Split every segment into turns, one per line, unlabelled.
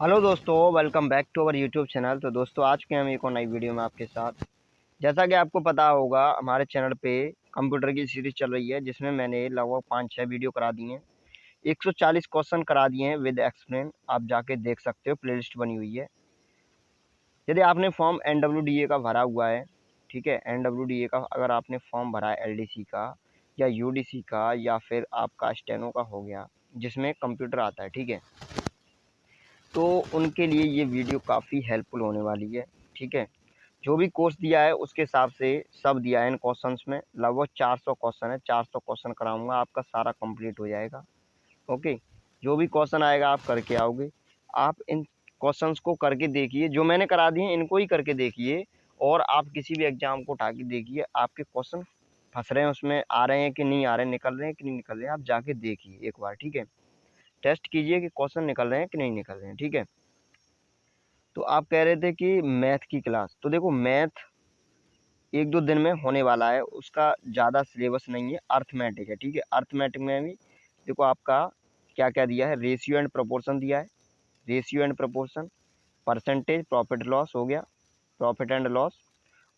Hello दोस्तों, welcome back to our YouTube channel. तो दोस्तों आज के हम एक और नई वीडियो में आपके साथ। जैसा कि आपको पता होगा, हमारे चैनल पे कंप्यूटर की सीरीज चल रही है जिसमें मैंने लगभग 5-6 वीडियो करा दी हैं। 140 क्वेश्चन करा दिए हैं विद एक्सप्लेन। आप जाके देख सकते हो, प्लेलिस्ट बनी हुई है। यदि आपने फॉर्म NWDA का भरा हुआ है, ठीक है, NWDA का अगर आपने फॉर्म भरा है LDC का या UDC का या फिर आपका स्टेनो का हो गया जिसमें कंप्यूटर आता है, ठीक है, तो उनके लिए ये वीडियो काफ़ी हेल्पफुल होने वाली है। ठीक है, जो भी कोर्स दिया है उसके हिसाब से सब दिया है। इन क्वेश्चंस में लगभग 400 क्वेश्चन है। 400 क्वेश्चन कराऊंगा, आपका सारा कंप्लीट हो जाएगा। ओके, जो भी क्वेश्चन आएगा आप करके आओगे। आप इन क्वेश्चंस को करके देखिए, जो मैंने करा दिए हैं इनको ही करके देखिए। और आप किसी भी एग्जाम को उठा के देखिए, आपके क्वेश्चन फंस रहे हैं उसमें, आ रहे हैं कि नहीं आ रहे हैं, निकल रहे हैं कि नहीं निकल रहे हैं, आप जाके देखिए एक बार। ठीक है, टेस्ट कीजिए कि क्वेश्चन निकल रहे हैं कि नहीं निकल रहे हैं। ठीक है, तो आप कह रहे थे कि मैथ की क्लास, तो देखो मैथ 1-2 दिन में होने वाला है, उसका ज़्यादा सिलेबस नहीं है। अर्थमेटिक है, ठीक है। अर्थमेटिक में भी देखो आपका क्या क्या दिया है। रेशियो एंड प्रोपोर्शन दिया है, ratio and proportion, percentage, profit loss हो गया, प्रॉफिट एंड लॉस,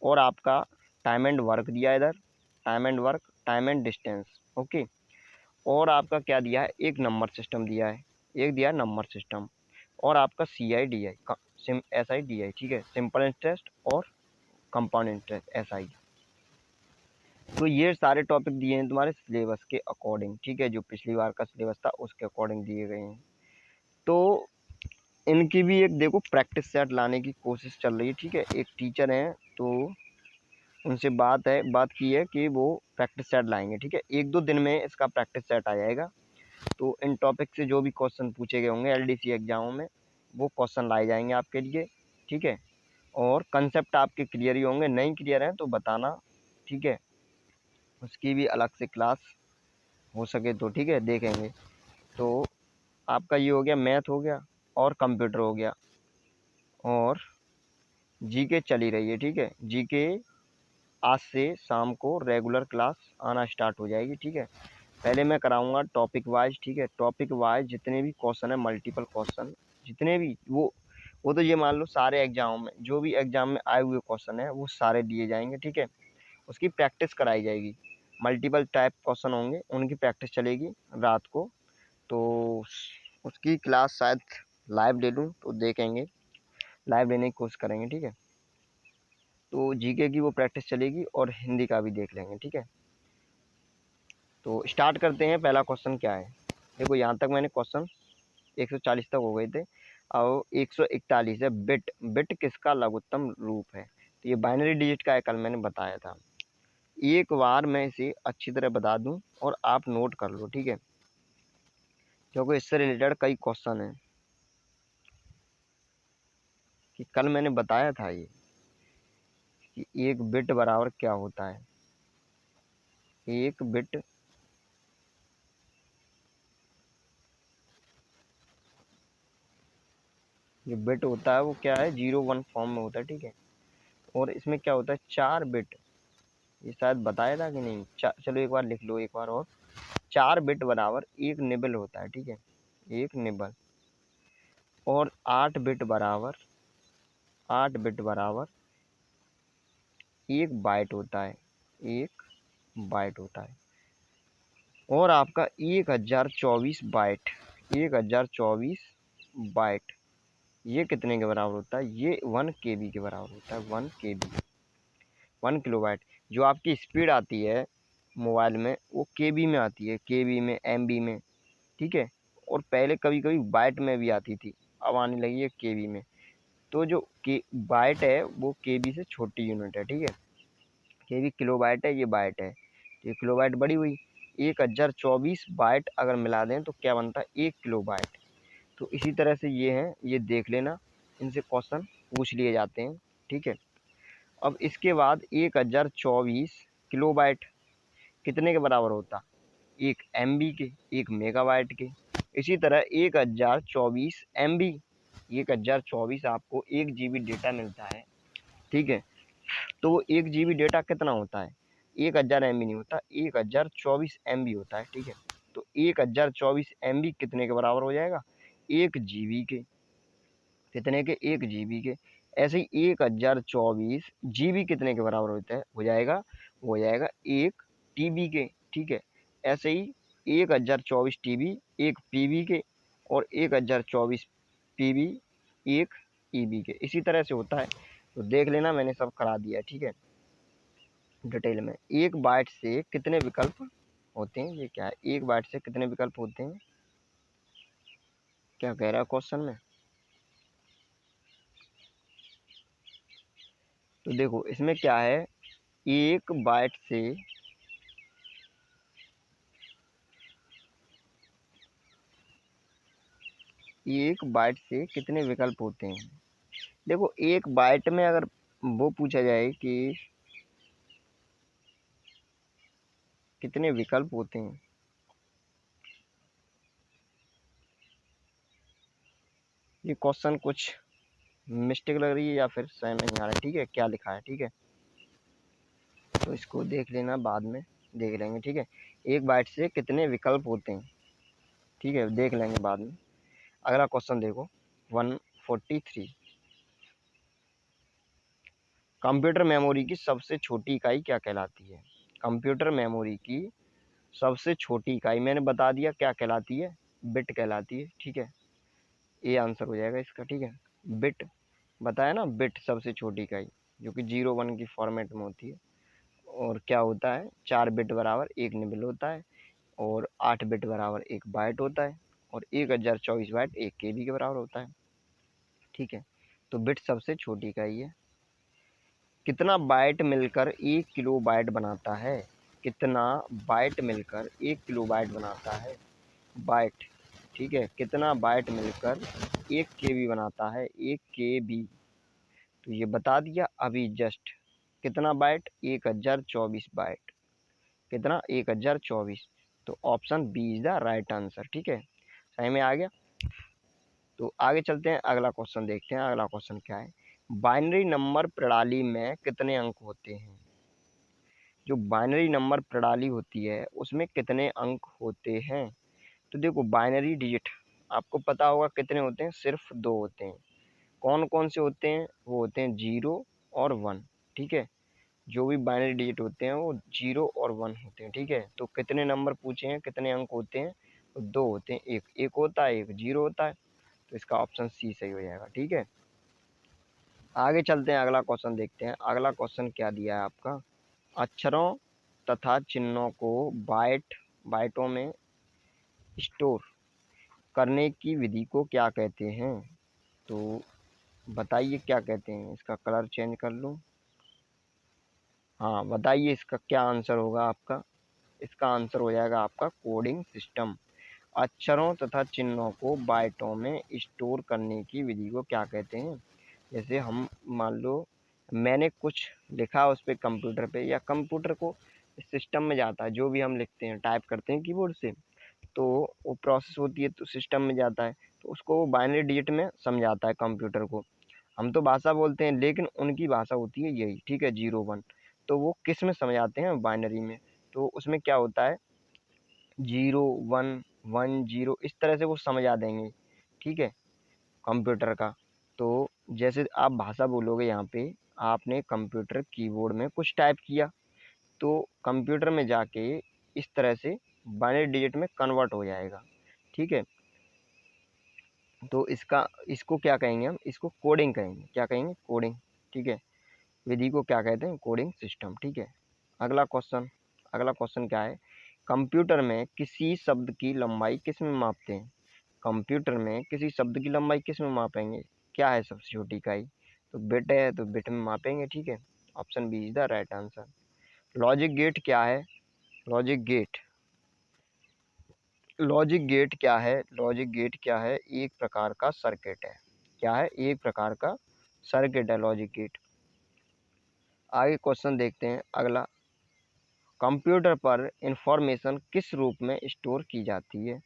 और आपका टाइम एंड वर्क दिया है इधर, time and work, time and distance. Okay, और आपका क्या दिया है, एक नंबर सिस्टम दिया है, एक दिया है नंबर सिस्टम, और आपका CI DI SI DI, ठीक है, सिंपल इंटरेस्ट और कंपाउंड इंटरेस्ट SI। तो ये सारे टॉपिक दिए हैं तुम्हारे सिलेबस के अकॉर्डिंग, ठीक है, जो पिछली बार का सिलेबस था उसके अकॉर्डिंग दिए गए हैं। तो इनकी भी एक देखो प्रैक्टिस सेट लाने की कोशिश चल रही है, ठीक है। एक टीचर हैं तो उनसे बात की है कि वो प्रैक्टिस सेट लाएंगे, ठीक है। 1-2 दिन में इसका प्रैक्टिस सेट आ जाएगा। तो इन टॉपिक से जो भी क्वेश्चन पूछे गए होंगे LDC एग्जामों में, वो क्वेश्चन लाए जाएंगे आपके लिए, ठीक है। और कंसेप्ट आपके क्लियर ही होंगे, नहीं क्लियर हैं तो बताना, ठीक है। उसकी भी अलग से क्लास हो सके तो, ठीक है, देखेंगे। तो आपका ये हो गया, मैथ हो गया और कंप्यूटर हो गया, और जीके चली रही है, ठीक है। जीके आज से शाम को रेगुलर क्लास आना स्टार्ट हो जाएगी, ठीक है। पहले मैं कराऊंगा टॉपिक वाइज, ठीक है। टॉपिक वाइज जितने भी क्वेश्चन है, मल्टीपल क्वेश्चन जितने भी, वो तो ये मान लो सारे एग्जाम में, जो भी एग्जाम में आए हुए क्वेश्चन है वो सारे दिए जाएंगे, ठीक है। उसकी प्रैक्टिस कराई जाएगी। मल्टीपल टाइप क्वेश्चन होंगे, उनकी प्रैक्टिस चलेगी रात को। तो उसकी क्लास शायद लाइव ले लूँ तो देखेंगे, लाइव लेने की कोशिश करेंगे, ठीक है। तो जीके की वो प्रैक्टिस चलेगी और हिंदी का भी देख लेंगे, ठीक है। तो स्टार्ट करते हैं। पहला क्वेश्चन क्या है, देखो यहाँ तक मैंने क्वेश्चन 140 तक हो गए थे, और 141 है। बिट, बिट किसका लघुत्तम रूप है। तो ये बाइनरी डिजिट का है, कल मैंने बताया था। एक बार मैं इसे अच्छी तरह बता दूं और आप नोट कर लो, ठीक है, क्योंकि इससे रिलेटेड कई क्वेश्चन हैं। कि कल मैंने बताया था ये कि एक बिट बराबर क्या होता है। एक बिट, जो बिट होता है वो क्या है, 0-1 फॉर्म में होता है, ठीक है। और इसमें क्या होता है, 4 बिट। ये शायद बताया था कि नहीं, चलो एक बार लिख लो एक बार और। 4 बिट बराबर एक निबल होता है, ठीक है, एक निबल। और 8 बिट बराबर एक बाइट होता है, एक बाइट होता है। और आपका 1024 बाइट, 1024 बाइट, ये कितने के बराबर होता है, ये 1 KB के बराबर होता है। 1 KB, 1 किलोबाइट। जो आपकी स्पीड आती है मोबाइल में वो KB में आती है, KB में, MB में, ठीक है। और पहले कभी कभी बाइट में भी आती थी, अब आने लगी है KB में। तो जो के बाइट है वो KB से छोटी यूनिट है, ठीक है। KB किलोबाइट है, ये बाइट है, तो ये किलोबाइट बड़ी हुई। 1024 बाइट अगर मिला दें तो क्या बनता है, 1 किलोबाइट। तो इसी तरह से ये हैं, ये देख लेना, इनसे क्वेश्चन पूछ लिए जाते हैं, ठीक है। अब इसके बाद 1024 किलोबाइट कितने के बराबर होता, 1 MB के, 1 मेगाबाइट के। इसी तरह 1024 MB, 1024 आपको 1 GB डेटा मिलता है, ठीक है। तो वो 1 GB डेटा कितना होता है, 1000 MB नहीं होता, 1024 MB होता है, ठीक है। तो 1024 MB कितने के बराबर हो जाएगा, 1 GB के। कितने के, 1 GB के। ऐसे ही 1024 GB कितने के बराबर होता है, हो जाएगा 1 TB के। ठीक है, ऐसे ही 1024 TB 1 PB के, और 1024 PB 1 EB के। इसी तरह से होता है। तो देख लेना, मैंने सब करा दिया है। ठीक है, डिटेल में। 1 बाइट से कितने विकल्प होते हैं, ये क्या है, 1 बाइट से कितने विकल्प होते हैं, क्या कह रहा है क्वेश्चन में। तो देखो इसमें क्या है, 1 बाइट से 1 बाइट से कितने विकल्प होते हैं। देखो 1 बाइट में अगर वो पूछा जाए कि कितने विकल्प होते हैं, ये क्वेश्चन कुछ मिस्टेक लग रही है या फिर समझ नहीं आ रहा है। ठीक है, क्या लिखा है। ठीक है, तो इसको देख लेना, बाद में देख लेंगे। ठीक है, 1 बाइट से कितने विकल्प होते हैं, ठीक है, देख लेंगे बाद में। अगला क्वेश्चन देखो, 143। कंप्यूटर मेमोरी की सबसे छोटी इकाई क्या कहलाती है। कंप्यूटर मेमोरी की सबसे छोटी इकाई मैंने बता दिया क्या कहलाती है, बिट कहलाती है। ठीक है, ये आंसर हो जाएगा इसका। ठीक है, बिट बताया ना, बिट सबसे छोटी इकाई, जो कि 0 1 की फॉर्मेट में होती है। और क्या होता है, 4 बिट बराबर 1 निबल होता है, और 8 बिट बराबर 1 बाइट होता है, और 1024 बाइट 1 KB के बराबर होता है। ठीक है, तो बिट सबसे छोटी इकाई है। कितना बाइट मिलकर 1 किलोबाइट बनाता है, कितना बाइट मिलकर 1 किलोबाइट बनाता है, बाइट। ठीक है, कितना बाइट मिलकर 1 KB बनाता है, 1 KB। तो ये बता दिया अभी जस्ट। कितना बाइट, 1024 बाइट। कितना, 1024। तो option B is the right answer. ठीक है, सही में आ गया। तो आगे चलते हैं, अगला क्वेश्चन देखते हैं। अगला क्वेश्चन क्या है, बाइनरी नंबर प्रणाली में कितने अंक होते हैं। जो बाइनरी नंबर प्रणाली होती है उसमें कितने अंक होते हैं। तो देखो बाइनरी डिजिट आपको पता होगा कितने होते हैं, सिर्फ 2 होते हैं। कौन कौन से होते हैं, वो होते हैं 0 और 1। ठीक है, जो भी बाइनरी डिजिट होते हैं वो 0 और 1 होते हैं। ठीक है, तो कितने नंबर पूछे हैं, कितने अंक होते हैं, तो 2 होते हैं। एक एक होता है, एक 0 होता है। तो इसका ऑप्शन सी सही हो जाएगा। ठीक है, आगे चलते हैं, अगला क्वेश्चन देखते हैं। अगला क्वेश्चन क्या दिया है आपका, अक्षरों तथा चिन्हों को बाइटों में स्टोर करने की विधि को क्या कहते हैं। तो बताइए क्या कहते हैं, इसका कलर चेंज कर लूँ। हाँ बताइए इसका क्या आंसर होगा आपका। इसका आंसर हो जाएगा आपका कोडिंग सिस्टम। अक्षरों तथा चिन्हों को बाइटों में स्टोर करने की विधि को क्या कहते हैं। जैसे हम मान लो मैंने कुछ लिखा उस पर कंप्यूटर पे, या कंप्यूटर को सिस्टम में जाता है, जो भी हम लिखते हैं टाइप करते हैं कीबोर्ड से, तो वो प्रोसेस होती है तो सिस्टम में जाता है, तो उसको वो बाइनरी डिजिट में समझाता है कंप्यूटर को। हम तो भाषा बोलते हैं लेकिन उनकी भाषा होती है यही। ठीक है, 0 1। तो वो किस में समझाते हैं, बाइनरी में। तो उसमें क्या होता है, 0 1 1 0, इस तरह से वो समझा देंगे। ठीक है, कंप्यूटर का। तो जैसे आप भाषा बोलोगे, यहाँ पे आपने कंप्यूटर कीबोर्ड में कुछ टाइप किया, तो कंप्यूटर में जाके इस तरह से बाइनरी डिजिट में कन्वर्ट हो जाएगा। ठीक है, तो इसको क्या कहेंगे हम, इसको कोडिंग कहेंगे। क्या कहेंगे, कोडिंग। ठीक है, विधि को क्या कहते हैं, कोडिंग सिस्टम। ठीक है, अगला क्वेश्चन क्या है, कंप्यूटर में किसी शब्द की लंबाई किस में मापते हैं। कंप्यूटर में किसी शब्द की लंबाई किस में मापेंगे, क्या है सबसे छोटी इकाई, तो बिट है, तो बिट में मापेंगे। ठीक है, option B is the right answer. Logic gate क्या है, लॉजिक गेट, लॉजिक गेट क्या है, लॉजिक गेट क्या है, एक प्रकार का सर्किट है। क्या है, एक प्रकार का सर्किट है लॉजिक गेट। आगे क्वेश्चन देखते हैं अगला, कंप्यूटर पर इंफॉर्मेशन किस रूप में स्टोर की जाती है।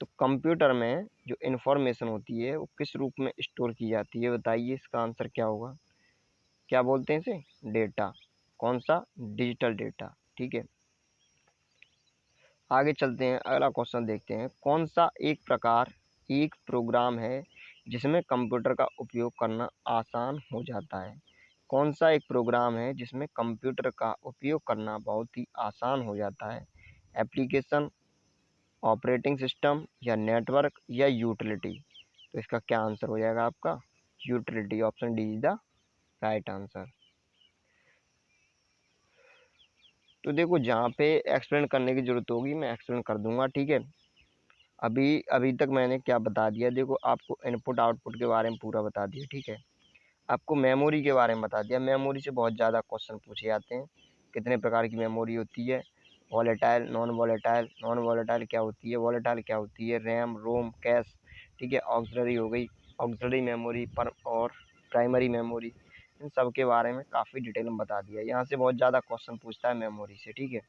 तो कंप्यूटर में जो इंफॉर्मेशन होती है वो किस रूप में स्टोर की जाती है, बताइए इसका आंसर क्या होगा। क्या बोलते हैं इसे, डेटा। कौन सा, डिजिटल डेटा। ठीक है, आगे चलते हैं, अगला क्वेश्चन देखते हैं। कौन सा एक प्रोग्राम है जिसमें कंप्यूटर का उपयोग करना आसान हो जाता है। कौन सा एक प्रोग्राम है जिसमें कंप्यूटर का उपयोग करना बहुत ही आसान हो जाता है? एप्लीकेशन, ऑपरेटिंग सिस्टम या नेटवर्क या यूटिलिटी? तो इसका क्या आंसर हो जाएगा आपका? Utility. Option D is the right answer. तो देखो, जहाँ पे एक्सप्लेन करने की ज़रूरत होगी मैं एक्सप्लेन कर दूंगा, ठीक है। अभी अभी तक मैंने क्या बता दिया, देखो आपको इनपुट आउटपुट के बारे में पूरा बता दिया, ठीक है। आपको मेमोरी के बारे में बता दिया। मेमोरी से बहुत ज़्यादा क्वेश्चन पूछे जाते हैं। कितने प्रकार की मेमोरी होती है? Volatile, non volatile. Non volatile क्या होती है? वॉलेटाइल क्या होती है? रैम, रोम, कैश, ठीक है। ऑक्सिलरी हो गई, ऑक्सिलरी मेमोरी पर, और प्राइमरी मेमोरी। इन सब के बारे में काफ़ी डिटेल में बता दिया। यहाँ से बहुत ज़्यादा क्वेश्चन पूछता है मेमोरी से, ठीक है।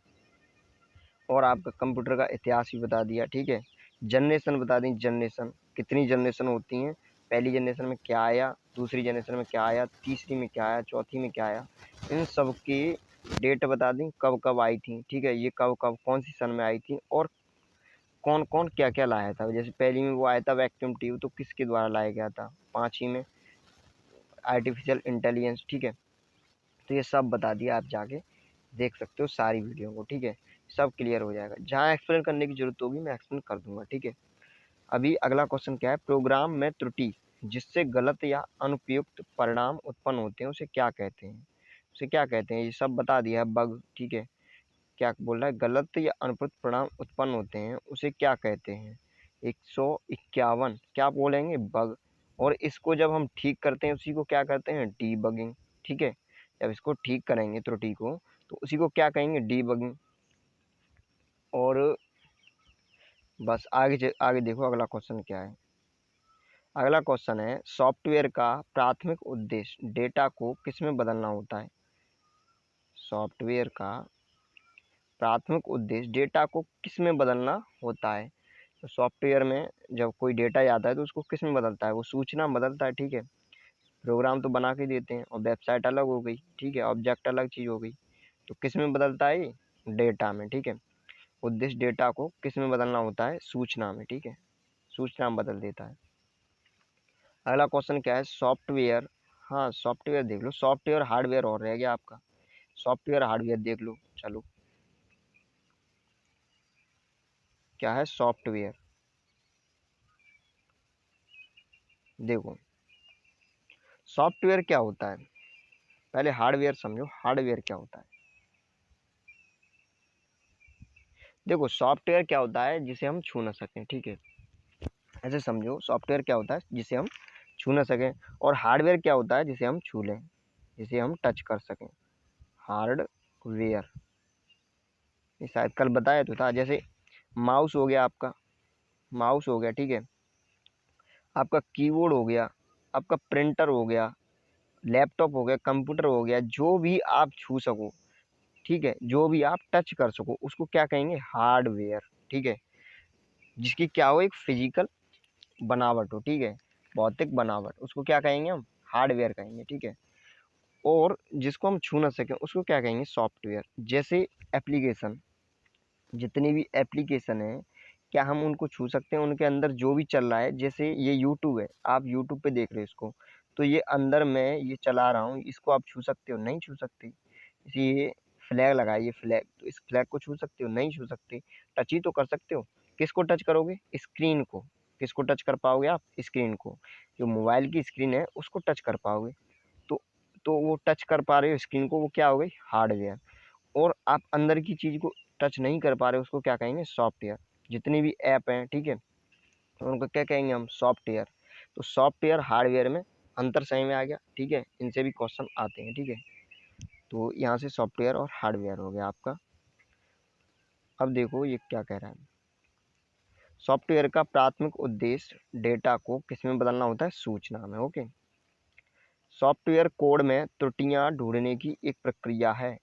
और आपका कंप्यूटर का इतिहास भी बता दिया, ठीक है। जनरेशन बता दी, जनरेशन कितनी जनरेशन होती हैं, पहली जनरेशन में क्या आया, दूसरी जनरेशन में क्या आया, तीसरी में क्या आया, चौथी में क्या आया। इन सब की डेट बता दी, कब कब आई थी, ठीक है। ये कब कब कौन सी सन में आई थी, और कौन कौन क्या क्या लाया था। जैसे पहली में वो आया था वैक्यूम ट्यूब, तो किसके द्वारा लाया गया था। पाँचवीं में आर्टिफिशियल इंटेलिजेंस, ठीक है। तो ये सब बता दिया, आप जाके देख सकते हो सारी वीडियो को, ठीक है। सब क्लियर हो जाएगा। जहाँ एक्सप्लेन करने की जरूरत होगी मैं एक्सप्लेन कर दूंगा, ठीक है। अभी अगला क्वेश्चन क्या है? प्रोग्राम में त्रुटि जिससे गलत या अनुपयुक्त परिणाम उत्पन्न होते हैं उसे क्या कहते हैं? उसे क्या कहते हैं? ये सब बता दिया है, बग, ठीक है। क्या बोल रहा है? गलत या अनुपयुक्त परिणाम उत्पन्न होते हैं उसे क्या कहते हैं? 151 क्या बोलेंगे? बग। और इसको जब हम ठीक करते हैं उसी को क्या करते हैं? डीबगिंग, ठीक है। जब इसको ठीक करेंगे त्रुटि को, तो उसी को क्या कहेंगे? डीबगिंग। और बस आगे देखो अगला क्वेश्चन क्या है। अगला क्वेश्चन है, सॉफ्टवेयर का प्राथमिक उद्देश्य डेटा को किसमें बदलना होता है? सॉफ्टवेयर का प्राथमिक उद्देश्य डेटा को किसमें बदलना होता है? तो सॉफ्टवेयर में जब कोई डेटा आता है तो उसको किसमें बदलता है? वो सूचना में बदलता है, ठीक है। प्रोग्राम तो बना के देते हैं, और वेबसाइट अलग हो गई, ठीक है। ऑब्जेक्ट अलग चीज़ हो गई। तो किस में बदलता है ये? डेटा में, ठीक है। उद्देश्य डेटा को किस में बदलना होता है? सूचना में, ठीक है। सूचना में बदल देता है। अगला क्वेश्चन क्या है? सॉफ्टवेयर, हाँ सॉफ्टवेयर देख लो। सॉफ्टवेयर हार्डवेयर और रह गया आपका। सॉफ्टवेयर हार्डवेयर देख लो, चलो। क्या है सॉफ्टवेयर? देखो, सॉफ्टवेयर क्या होता है? पहले हार्डवेयर समझो, हार्डवेयर क्या होता है। देखो, सॉफ्टवेयर क्या होता है? जिसे हम छू ना सकें, ठीक है। ऐसे समझो, सॉफ्टवेयर क्या होता है? जिसे हम छू ना सकें। और हार्डवेयर क्या होता है? जिसे हम छू लें, जिसे हम टच कर सकें। हार्डवेयर, ये शायद कल बताया तो था। जैसे माउस हो गया आपका, माउस हो गया, ठीक है। आपका कीबोर्ड हो गया, आपका प्रिंटर हो गया, लैपटॉप हो गया, कंप्यूटर हो गया। जो भी आप छू सको, ठीक है, जो भी आप टच कर सको, उसको क्या कहेंगे? हार्डवेयर, ठीक है। जिसकी क्या हो? एक फिजिकल बनावट हो, ठीक है। भौतिक बनावट, उसको क्या कहेंगे हम? हार्डवेयर कहेंगे, ठीक है। और जिसको हम छू ना सकें उसको क्या कहेंगे? सॉफ्टवेयर। जैसे एप्लीकेशन, जितनी भी एप्लीकेशन है, क्या हम उनको छू सकते हैं? उनके अंदर जो भी चल रहा है, जैसे ये यूट्यूब है, आप यूट्यूब पे देख रहे हो इसको, तो ये अंदर मैं ये चला रहा हूँ, इसको आप छू सकते हो? नहीं छू सकते। ये फ्लैग लगाइए, ये फ्लैग, तो इस फ्लैग को छू सकते हो? नहीं छू सकते। टच ही तो कर सकते हो। किसको टच करोगे? स्क्रीन को। किसको टच कर पाओगे आप? स्क्रीन को। जो मोबाइल की स्क्रीन है उसको टच कर पाओगे। तो वो टच कर पा रहे हो स्क्रीन को, वो क्या हो गई? हार्डवेयर। और आप अंदर की चीज़ को टच नहीं कर पा रहे, उसको क्या कहेंगे? सॉफ्टवेयर। जितनी भी ऐप हैं, ठीक है, तो उनको क्या कहेंगे हम? सॉफ्टवेयर। तो सॉफ्टवेयर हार्डवेयर में अंतर सही में आ गया, ठीक है। इनसे भी क्वेश्चन आते हैं, ठीक है। तो यहाँ से सॉफ्टवेयर और हार्डवेयर हो गया आपका। अब देखो ये क्या कह रहा है। सॉफ्टवेयर का प्राथमिक उद्देश्य डेटा को किसमें बदलना होता है? सूचना में, ओके। सॉफ्टवेयर कोड में त्रुटियां ढूंढने की एक प्रक्रिया है।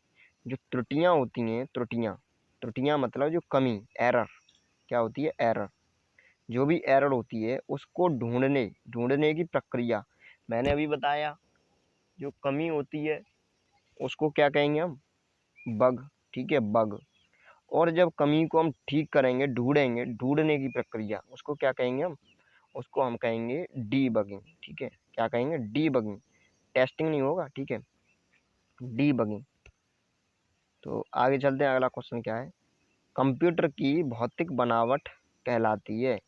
जो त्रुटियां होती हैं, त्रुटियां, त्रुटियां मतलब जो कमी, एरर, क्या होती है? एरर। जो भी एरर होती है उसको ढूंढने ढूंढने की प्रक्रिया। मैंने अभी बताया, जो कमी होती है उसको क्या कहेंगे हम? बग, ठीक है, बग। और जब कमी को हम ठीक करेंगे, ढूंढेंगे, ढूंढने की प्रक्रिया, उसको क्या कहेंगे हम? उसको हम कहेंगे डीबगिंग। ठीक है, क्या कहेंगे? डीबगिंग। टेस्टिंग नहीं होगा, ठीक है, डीबगिंग। तो आगे चलते हैं, अगला क्वेश्चन क्या है? कंप्यूटर की भौतिक बनावट कहलाती है।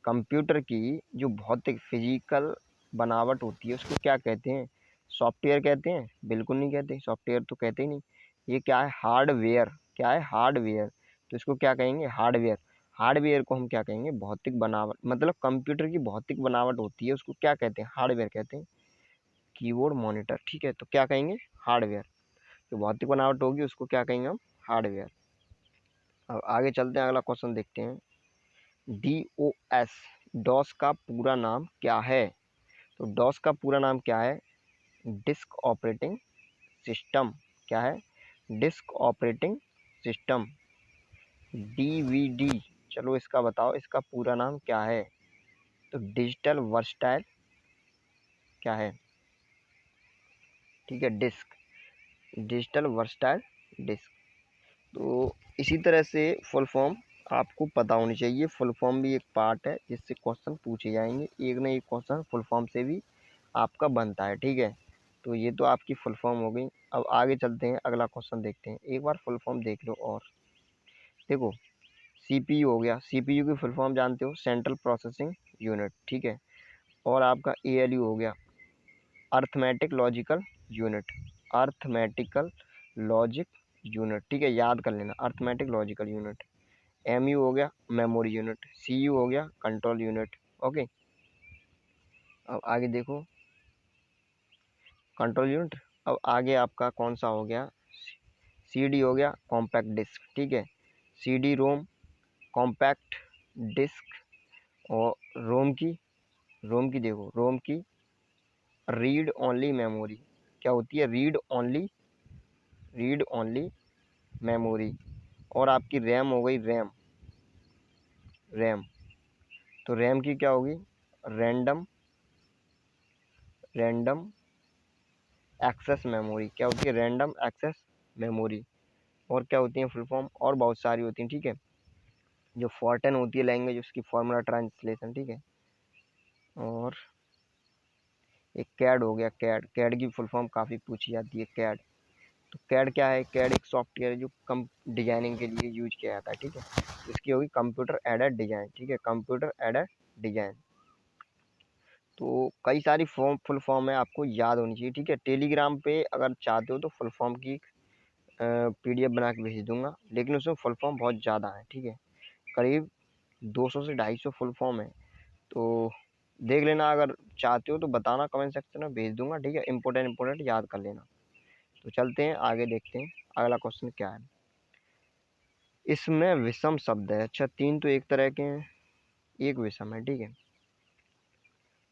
कंप्यूटर की जो भौतिक फिजिकल बनावट होती है उसको क्या कहते हैं? सॉफ्टवेयर कहते हैं? बिल्कुल नहीं कहते, सॉफ्टवेयर तो कहते ही नहीं। ये क्या है? हार्डवेयर। क्या है? हार्डवेयर। तो इसको क्या कहेंगे? हार्डवेयर। हार्डवेयर को हम क्या कहेंगे? भौतिक बनावट। मतलब कंप्यूटर की भौतिक बनावट होती है उसको क्या कहते हैं? हार्डवेयर कहते हैं। कीबोर्ड, मॉनिटर, ठीक है, तो क्या कहेंगे? हार्डवेयर। जो भौतिक बनावट होगी उसको क्या कहेंगे हम? हार्डवेयर। अब आगे चलते हैं, अगला क्वेश्चन देखते हैं। डीओएस, डॉस का पूरा नाम क्या है? तो डॉस का पूरा नाम क्या है? Disk operating system. क्या है? Disk operating system. डीवीडी, चलो इसका बताओ, इसका पूरा नाम क्या है? तो डिजिटल वर्सटाइल क्या है? ठीक है, डिस्क, डिजिटल वर्सटाइल डिस्क। तो इसी तरह से फुल फॉर्म आपको पता होनी चाहिए। फुल फॉर्म भी एक पार्ट है जिससे क्वेश्चन पूछे जाएंगे, एक ना एक क्वेश्चन फुल फॉर्म से भी आपका बनता है। ठीक है, तो ये तो आपकी फुल फॉर्म हो गई। अब आगे चलते हैं, अगला क्वेश्चन देखते हैं। एक बार फुल फॉर्म देख लो। और देखो, सीपीयू हो गया, सीपीयू की फुल फॉर्म जानते हो? Central processing unit. ठीक है, और आपका एएलयू हो गया, arithmetic logical unit. Arithmetical logic unit, ठीक है, याद कर लेना, अर्थमेटिक लॉजिकल यूनिट। एमयू हो गया, मेमोरी यूनिट। सीयू हो गया, कंट्रोल यूनिट। ओके, अब आगे देखो, कंट्रोल यूनिट। अब आगे आपका कौन सा हो गया? सीडी हो गया, कॉम्पैक्ट डिस्क। ठीक है, सीडी रोम, कॉम्पैक्ट डिस्क। और रोम की देखो, रोम की रीड ओनली मेमोरी। क्या होती है? Read only memory. और आपकी रैम हो गई, रैम। तो रैम की क्या होगी? Random random access memory. क्या होती है? Random access memory. और क्या होती है फुल फॉर्म? और बहुत सारी होती हैं। ठीक है, जो फॉर्टेन होती है लैंग्वेज, उसकी फॉर्मूला ट्रांसलेशन। ठीक है, और एक कैड हो गया, कैड की फुल फॉर्म काफ़ी पूछी जाती है, कैड। तो कैड क्या है? कैड एक सॉफ्टवेयर है जो कम डिजाइनिंग के लिए यूज किया जाता है। ठीक है, इसकी होगी कंप्यूटर एडेड डिजाइन। ठीक है, कंप्यूटर एडेड डिजाइन। तो कई सारी फुल फॉर्म है, आपको याद होनी चाहिए। ठीक है, टेलीग्राम पे अगर चाहते हो तो फुल फॉर्म की पीडीएफ बना के भेज दूंगा, लेकिन उसमें फुल फॉर्म बहुत ज़्यादा है। ठीक है, करीब 200 से 250 फुल फॉर्म है। तो देख लेना, अगर चाहते हो तो बताना, कमेंट सेक्शन में भेज दूंगा। ठीक है, इंपॉर्टेंट याद कर लेना। तो चलते हैं आगे, देखते हैं अगला क्वेश्चन क्या है। इसमें विषम शब्द है। अच्छा, तीन तो एक तरह के हैं, एक विषम है। ठीक है,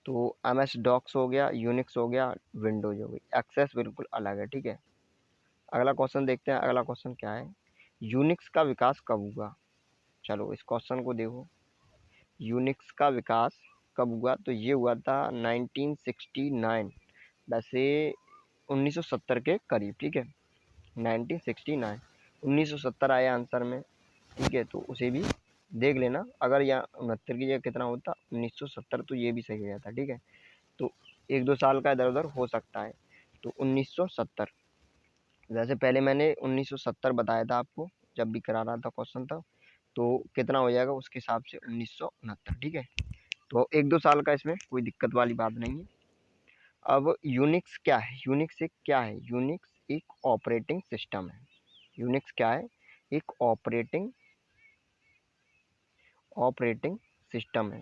तो MS डॉक्स हो गया, यूनिक्स हो गया, विंडोज हो गई। एक्सेस बिल्कुल अलग है। ठीक है, अगला क्वेश्चन देखते हैं। अगला क्वेश्चन क्या है? यूनिक्स का विकास कब हुआ? चलो इस क्वेश्चन को देखो, यूनिक्स का विकास कब हुआ? तो ये हुआ था 1969, वैसे 1970 के करीब। ठीक है, 1969, 1970 आया आंसर में। ठीक है, तो उसे भी देख लेना, अगर यहाँ 69 की जगह कितना होता 1970, तो ये भी सही हो जाता। ठीक है, तो एक दो साल का इधर उधर हो सकता है। तो 1970, वैसे पहले मैंने 1970 बताया था आपको, जब भी करा रहा था क्वेश्चन था। तो कितना हो जाएगा उसके हिसाब से? 1969। ठीक है, तो एक दो साल का, इसमें कोई दिक्कत वाली बात नहीं है। अब यूनिक्स क्या है? यूनिक्स एक क्या है? यूनिक्स एक ऑपरेटिंग सिस्टम है। यूनिक्स क्या है? एक ऑपरेटिंग सिस्टम है,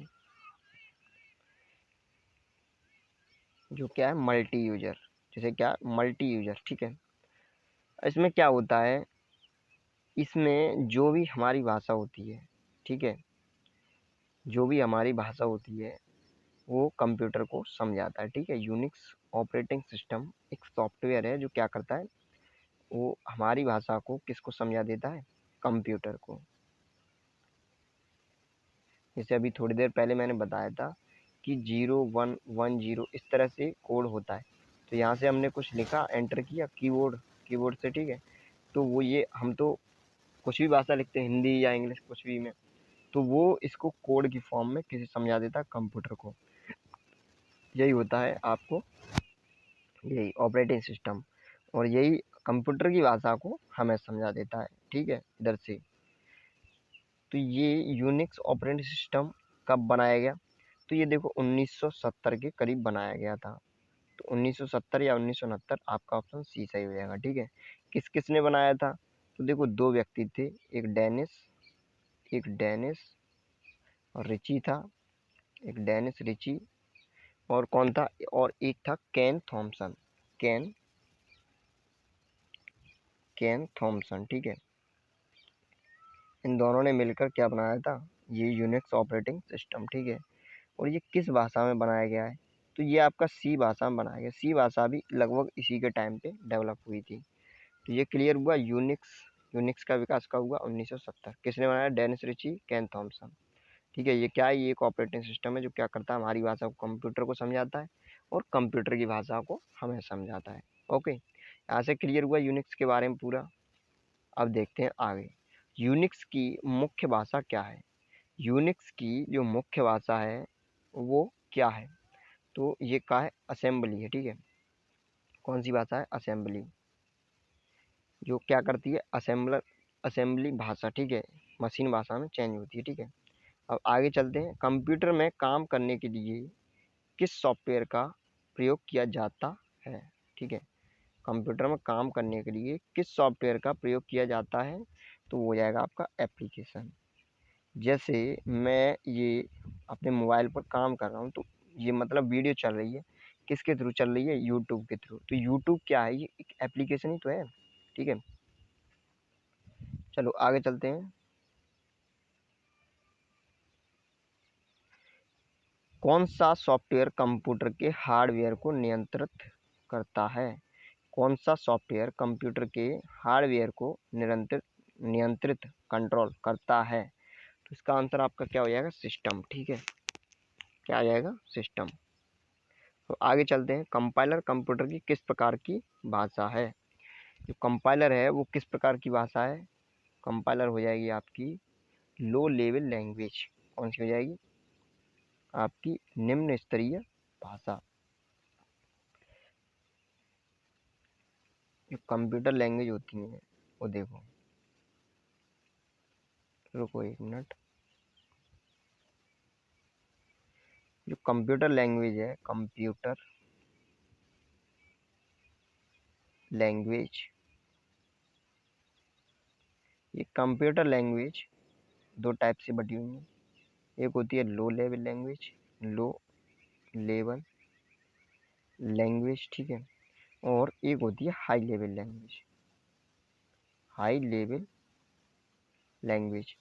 जो क्या है? Multi user. जैसे क्या? Multi user. ठीक है, इसमें क्या होता है? इसमें जो भी हमारी भाषा होती है, ठीक है, जो भी हमारी भाषा होती है वो कंप्यूटर को समझाता है। ठीक है, यूनिक्स ऑपरेटिंग सिस्टम एक सॉफ्टवेयर है जो क्या करता है? वो हमारी भाषा को किसको समझा देता है? कंप्यूटर को। जैसे अभी थोड़ी देर पहले मैंने बताया था कि 0110 इस तरह से कोड होता है। तो यहाँ से हमने कुछ लिखा, एंटर किया कीबोर्ड से। ठीक है, तो वो ये हम तो कुछ भी भाषा लिखते हैं, हिंदी या इंग्लिश, कुछ भी में, तो वो इसको कोड की फॉर्म में किसी समझा देता है कंप्यूटर को। यही होता है आपको, यही ऑपरेटिंग सिस्टम, और यही कंप्यूटर की भाषा को हमें समझा देता है। ठीक है, इधर से। तो ये यूनिक्स ऑपरेटिंग सिस्टम कब बनाया गया? तो ये देखो 1970 के करीब बनाया गया था। तो 1970 या 1969, आपका ऑप्शन सी सही हो जाएगा। ठीक है, किस किसने बनाया था? तो देखो दो व्यक्ति थे, एक डेनिस और रिची था, एक डेनिस रिची, और कौन था, और एक था केन थॉमसन, केन केन थॉमसन। ठीक है, इन दोनों ने मिलकर क्या बनाया था? ये यूनिक्स ऑपरेटिंग सिस्टम। ठीक है, और ये किस भाषा में बनाया गया है? तो ये आपका सी भाषा में बनाया गया। सी भाषा भी लगभग इसी के टाइम पे डेवलप हुई थी। तो ये क्लियर हुआ। यूनिक्स यूनिक्स का विकास कब हुआ? 1970। किसने बनाया? डेनिस रिची, केन थॉमसन। ठीक है, ये क्या है? ये एक ऑपरेटिंग सिस्टम है जो क्या करता है? हमारी भाषा को कंप्यूटर को समझाता है और कंप्यूटर की भाषा को हमें समझाता है। ओके, यहाँ से क्लियर हुआ यूनिक्स के बारे में पूरा। अब देखते हैं आगे, यूनिक्स की मुख्य भाषा क्या है? यूनिक्स की जो मुख्य भाषा है वो क्या है? तो ये क्या है? असेंबली है। ठीक है, कौन सी भाषा है? असेंबली, जो क्या करती है? असेंबली भाषा। ठीक है, मशीन भाषा में चेंज होती है। ठीक है, अब आगे चलते हैं। कंप्यूटर में काम करने के लिए किस सॉफ्टवेयर का प्रयोग किया जाता है? ठीक है, कंप्यूटर में काम करने के लिए किस सॉफ्टवेयर का प्रयोग किया जाता है? तो वो हो जाएगा आपका एप्लीकेशन। जैसे मैं ये अपने मोबाइल पर काम कर रहा हूँ, तो ये मतलब वीडियो चल रही है, किसके थ्रू चल रही है? यूट्यूब के थ्रू। तो यूट्यूब क्या है? ये एक एप्लीकेशन ही तो है। ठीक है, चलो आगे चलते हैं। कौन सा सॉफ्टवेयर कंप्यूटर के हार्डवेयर को नियंत्रित करता है? कौन सा सॉफ्टवेयर कंप्यूटर के हार्डवेयर को नियंत्रित नियंत्रित कंट्रोल करता है? तो इसका आंसर आपका क्या हो जाएगा? सिस्टम। ठीक है, क्या आ जाएगा? सिस्टम। तो आगे चलते हैं। कंपाइलर कंप्यूटर की किस प्रकार की भाषा है? जो कंपाइलर है वो किस प्रकार की भाषा है? कंपाइलर हो जाएगी आपकी लो लेवल लैंग्वेज। कौन सी हो जाएगी? आपकी निम्न स्तरीय भाषा। जो कंप्यूटर लैंग्वेज होती है वो देखो, रुको एक मिनट। जो कंप्यूटर लैंग्वेज है, कंप्यूटर लैंग्वेज, ये कंप्यूटर लैंग्वेज दो टाइप से बटी हुई है। एक होती है low level language, low level language. ठीक है, और एक होती है high level language, high level language.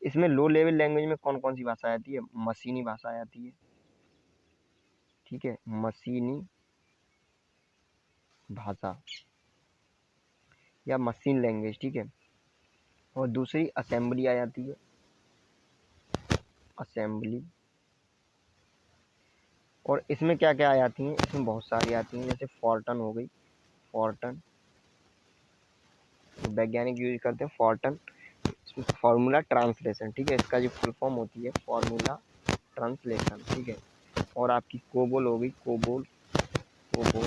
इसमें लो लेवल लैंग्वेज में कौन कौन सी भाषा आती है? मशीनी भाषा आती है। ठीक है, मशीनी भाषा या मशीन लैंग्वेज। ठीक है, और दूसरी असेंबली आ जाती है, असेंबली। और इसमें क्या क्या आ जाती हैं? इसमें बहुत सारी आती हैं, जैसे फॉर्टन हो गई, फॉर्टन, तो वैज्ञानिक यूज करते हैं फॉर्टन। Formula translation. ठीक है, इसका जो फुल फॉर्म होती है फार्मूला ट्रांसलेशन। ठीक है, और आपकी कोबोल हो गई, कोबोल, कोबोल,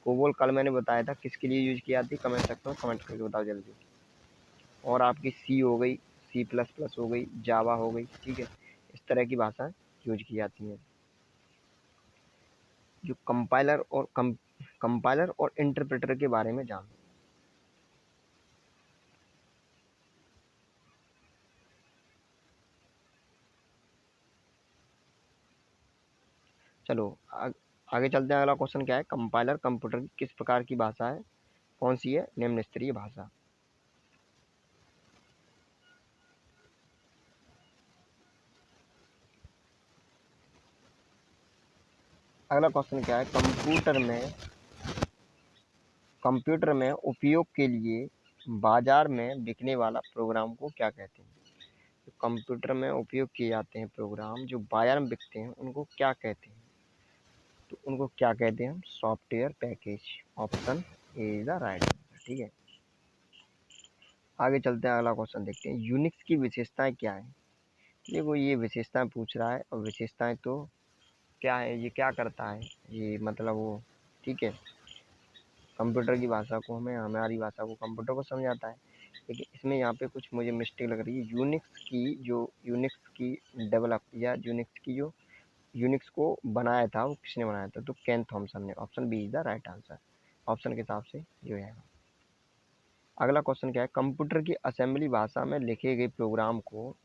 कोबोल कल मैंने बताया था किसके लिए यूज की जाती है, कमेंट सेक्शन में कमेंट करके बताओ जल्दी। और आपकी सी हो गई, सी प्लस प्लस हो गई, जावा हो गई। ठीक है, इस तरह की भाषाएं यूज की जाती हैं। जो कंपाइलर और इंटरप्रेटर के बारे में जान। चलो आगे चलते हैं। अगला क्वेश्चन क्या है? कंपाइलर कंप्यूटर की किस प्रकार की भाषा है? कौन सी है? निम्न स्तरीय भाषा। अगला क्वेश्चन क्या है? कंप्यूटर में उपयोग के लिए बाजार में बिकने वाला प्रोग्राम को क्या कहते हैं? तो कंप्यूटर में उपयोग किए जाते हैं प्रोग्राम जो बाजार में बिकते हैं उनको क्या कहते हैं? तो उनको क्या कहते हैं? Software package. Option A is the right answer. ठीक है, आगे चलते हैं। अगला क्वेश्चन देखते हैं। यूनिक्स की विशेषताएं क्या है? देखो ये विशेषताएं पूछ रहा है, और विशेषताएं तो क्या है, ये क्या करता है, ये मतलब वो ठीक है, कंप्यूटर की भाषा को हमारी भाषा को कंप्यूटर को समझाता है। लेकिन इसमें यहाँ पे कुछ मुझे मिस्टेक लग रही है। यूनिक्स की डेवलप या यूनिक्स को बनाया था, वो किसने बनाया था, तो केन थॉमसन ने। Option B is the right answer. Option के हिसाब से जो है। अगला क्वेश्चन क्या है, कंप्यूटर की असेंबली भाषा में लिखे गए प्रोग्राम को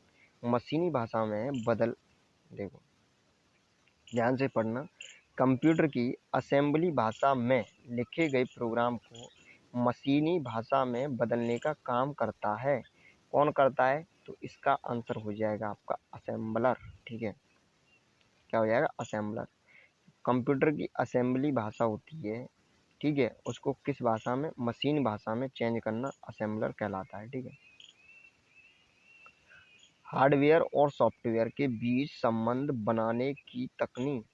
मशीनी भाषा में बदल, देखो ध्यान से पढ़ना, कंप्यूटर की असेंबली भाषा में लिखे गए प्रोग्राम को मशीनी भाषा में बदलने का काम करता है। कौन करता है, तो इसका आंसर हो जाएगा आपका असेंबलर। ठीक है, क्या हो जाएगा, असेंबलर। कंप्यूटर की असेंबली भाषा होती है, ठीक है, उसको किस भाषा में, मशीन भाषा में चेंज करना असेंबलर कहलाता है। ठीक है, हार्डवेयर और सॉफ्टवेयर के बीच संबंध बनाने की तकनीक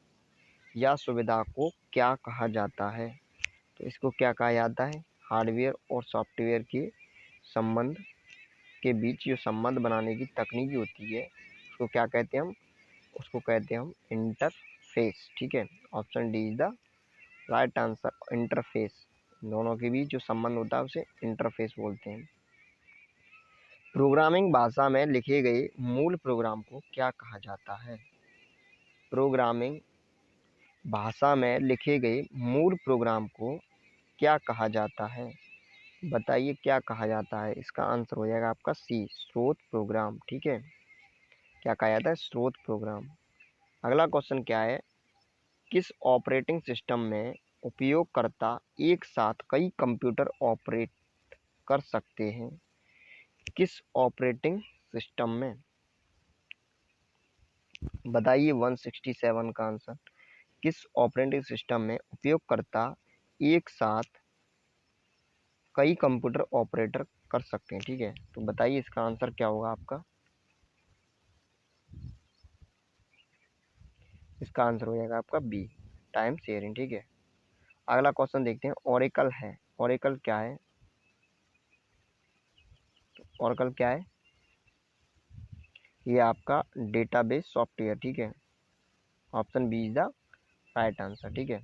या सुविधा को क्या कहा जाता है, तो इसको क्या कहा जाता है, हार्डवेयर और सॉफ्टवेयर के संबंध के बीच जो संबंध बनाने की तकनीक होती है उसको क्या कहते हैं हम, उसको कहते हैं हम इंटरफेस। ठीक है, option D is the right answer, interface. दोनों के बीच जो संबंध होता है उसे इंटरफेस बोलते हैं। प्रोग्रामिंग भाषा में लिखे गए मूल प्रोग्राम को क्या कहा जाता है, प्रोग्रामिंग भाषा में लिखे गए मूल प्रोग्राम को क्या कहा जाता है, बताइए क्या कहा जाता है। इसका आंसर हो जाएगा आपका सी, स्रोत प्रोग्राम। ठीक है, क्या कहा जाता है, स्रोत प्रोग्राम। अगला क्वेश्चन क्या है, किस ऑपरेटिंग सिस्टम में उपयोगकर्ता एक साथ कई कंप्यूटर ऑपरेट कर सकते हैं, किस ऑपरेटिंग सिस्टम में, बताइए 167 का आंसर। किस ऑपरेटिंग सिस्टम में उपयोगकर्ता एक साथ कई कंप्यूटर ऑपरेटर कर सकते हैं। ठीक है, तो बताइए इसका आंसर क्या होगा आपका, इसका आंसर हो जाएगा आपका बी, टाइम शेयरिंग। ठीक है, अगला क्वेश्चन देखते हैं, ओरेकल है। ओरेकल क्या है, ओरेकल क्या है, ये आपका डेटाबेस सॉफ्टवेयर। ठीक है, option B is the right answer. ठीक है,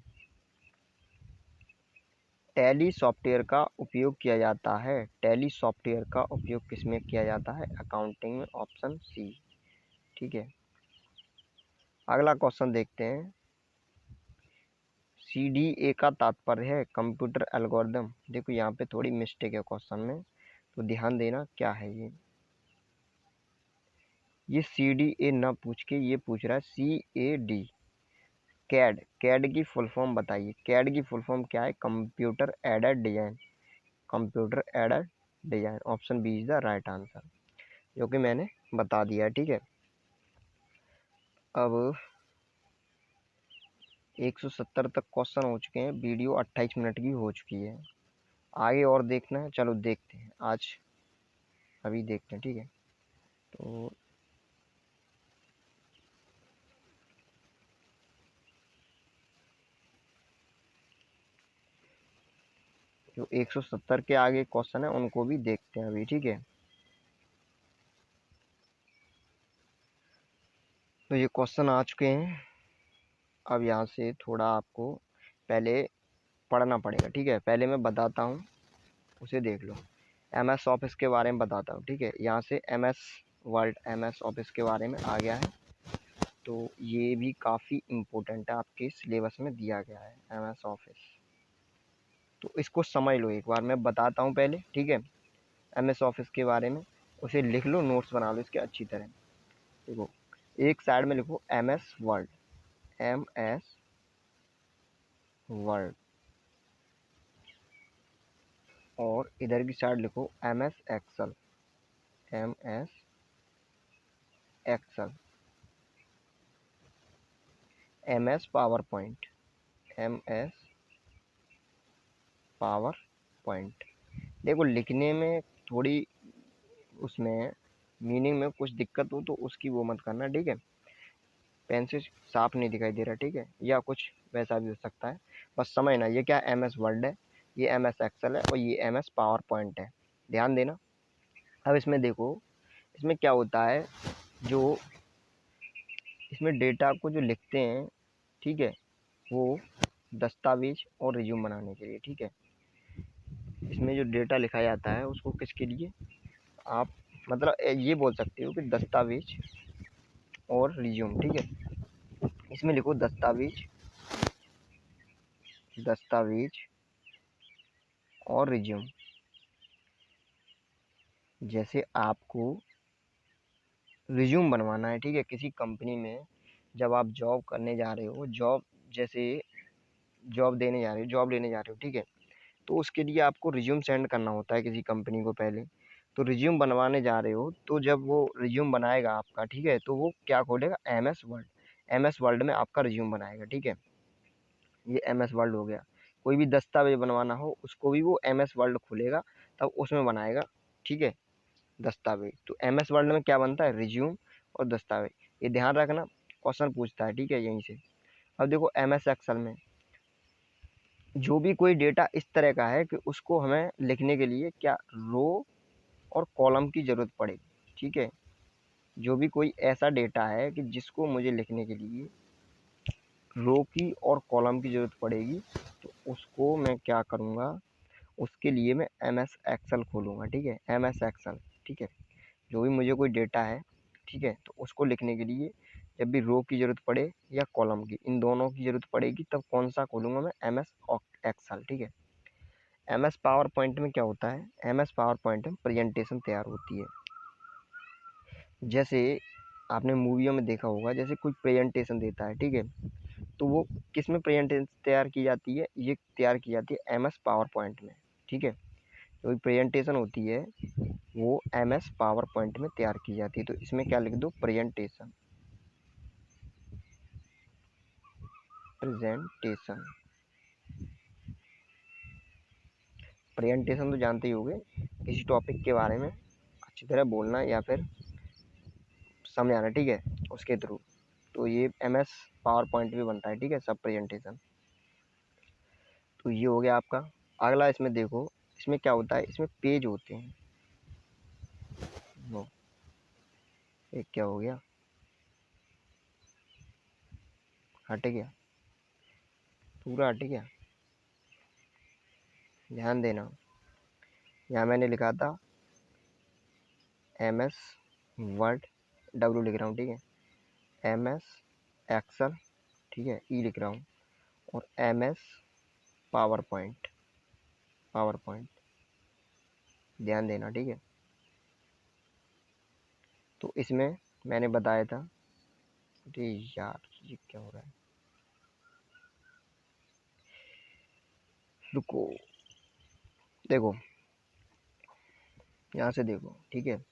टैली सॉफ्टवेयर का उपयोग किया जाता है, टैली सॉफ्टवेयर का उपयोग किस में किया जाता है, अकाउंटिंग में। Option C. ठीक है, अगला क्वेश्चन देखते हैं, CDA का तात्पर्य है कंप्यूटर एल्गोरिदम। देखो यहाँ पे थोड़ी मिस्टेक है क्वेश्चन में, तो ध्यान देना क्या है ये CDA ना पूछ के ये पूछ रहा है CAD, कैड। कैड की फुल फॉर्म बताइए, कैड की फुल फॉर्म क्या है, computer aided design, computer aided design. Option B is the right answer, जो कि मैंने बता दिया है। ठीक है, अब 170 तक क्वेश्चन हो चुके हैं, वीडियो 28 मिनट की हो चुकी है। आगे और देखना है, चलो देखते हैं आज, अभी देखते हैं। ठीक है, तो जो 170 के आगे क्वेश्चन है उनको भी देखते हैं अभी। ठीक है, तो ये क्वेश्चन आ चुके हैं। अब यहाँ से थोड़ा आपको पहले पढ़ना पड़ेगा। ठीक है, पहले मैं बताता हूँ, उसे देख लो। MS ऑफिस के बारे में बताता हूँ। ठीक है, यहाँ से MS वर्ड, MS ऑफिस के बारे में आ गया है, तो ये भी काफ़ी इम्पोर्टेंट है, आपके सिलेबस में दिया गया है MS ऑफिस, तो इसको समझ लो एक बार, मैं बताता हूँ पहले। ठीक है, MS ऑफिस के बारे में उसे लिख लो, नोट्स बना लो इसके अच्छी तरह। देखो, एक साइड में लिखो MS वर्ड, MS वर्ड, और इधर की साइड लिखो MS Excel, MS Excel, MS PowerPoint, MS PowerPoint. देखो लिखने में थोड़ी उसमें मीनिंग में कुछ दिक्कत हो तो उसकी वो मत करना। ठीक है, पेन से साफ नहीं दिखाई दे रहा। ठीक है, या कुछ वैसा भी हो सकता है, बस समझना ये क्या MS वर्ड है, ये MS एक्सेल है, और ये MS पावर पॉइंट है, ध्यान देना। अब इसमें देखो, इसमें क्या होता है, जो इसमें डेटा को जो लिखते हैं, ठीक है, वो दस्तावेज और रिज्यूम बनाने के लिए, ठीक है। इसमें जो डेटा लिखा जाता है उसको किसके लिए, आप मतलब ये बोल सकते हो कि दस्तावेज और रिज्यूम, ठीक है। इसमें लिखो दस्तावेज, दस्तावेज और रिज्यूम। जैसे आपको रिज्यूम बनवाना है, ठीक है, किसी कंपनी में जब आप जॉब करने जा रहे हो, जॉब जैसे जॉब देने जा रहे हो, जॉब लेने जा रहे हो, ठीक है, तो उसके लिए आपको रिज्यूम सेंड करना होता है किसी कंपनी को पहले। तो रिज्यूम बनवाने जा रहे हो, तो जब वो रिज्यूम बनाएगा आपका, ठीक है, तो वो क्या खोलेगा, M S Word. M S Word में आपका रिज्यूम बनाएगा, ठीक है। ये एम एस वर्ड हो गया। कोई भी दस्तावेज बनवाना हो उसको भी वो एम एस वर्ड खोलेगा, तब उसमें बनाएगा, ठीक है, दस्तावेज। तो एम एस वर्ड में क्या बनता है, रिज्यूम और दस्तावेज। ये ध्यान रखना, क्वेश्चन पूछता है, ठीक है, यहीं से। अब देखो एम एस एक्सेल में जो भी कोई डेटा इस तरह का है कि उसको हमें लिखने के लिए क्या रो और कॉलम की ज़रूरत पड़ेगी, ठीक है। जो भी कोई ऐसा डेटा है कि जिसको मुझे लिखने के लिए रो की और कॉलम की ज़रूरत पड़ेगी, तो उसको मैं क्या करूँगा, उसके लिए मैं एम एस एक्सेल खोलूँगा, ठीक है, एम एस एक्सेल, ठीक है। जो भी मुझे कोई डेटा है, ठीक है, तो उसको लिखने के लिए जब भी रो की ज़रूरत पड़े या कॉलम की, इन दोनों की ज़रूरत पड़ेगी, तब कौन सा खोलूँगा मैं, एम एस एक्सेल, ठीक है। एम एस पावर पॉइंट में क्या होता है, एम एस पावर पॉइंट में प्रेजेंटेशन तैयार होती है। जैसे आपने मूवियों में देखा होगा, जैसे कोई प्रेजेंटेशन देता है, ठीक है, तो वो किस में प्रेजेंटेशन तैयार की जाती है, ये तैयार की जाती है एम एस पावर पॉइंट में, ठीक है। जो प्रेजेंटेशन होती है वो एम एस पावर पॉइंट में तैयार की जाती है। तो इसमें क्या लिख दो, प्रेजेंटेशन, प्रेजेंटेशन। प्रेजेंटेशन तो जानते ही होंगे, किसी टॉपिक के बारे में अच्छी तरह बोलना या फिर समझाना, ठीक है, उसके थ्रू। तो ये एम एस पावर पॉइंट भी बनता है, ठीक है, सब प्रेजेंटेशन। तो ये हो गया आपका। अगला इसमें देखो, इसमें क्या होता है, इसमें पेज होते हैं। वो एक क्या हो गया, हट गया, पूरा हट गया, ध्यान देना। यहाँ मैंने लिखा था एम एस वर्ड, डब्ल्यू लिख रहा हूँ, ठीक है, एम एस एक्सेल, ठीक है, ई लिख रहा हूँ, और M S PowerPoint, PowerPoint, ध्यान देना, ठीक है। तो इसमें मैंने बताया था, अरे यार ये क्या हो रहा है, रुको, देखो यहाँ से देखो, ठीक है,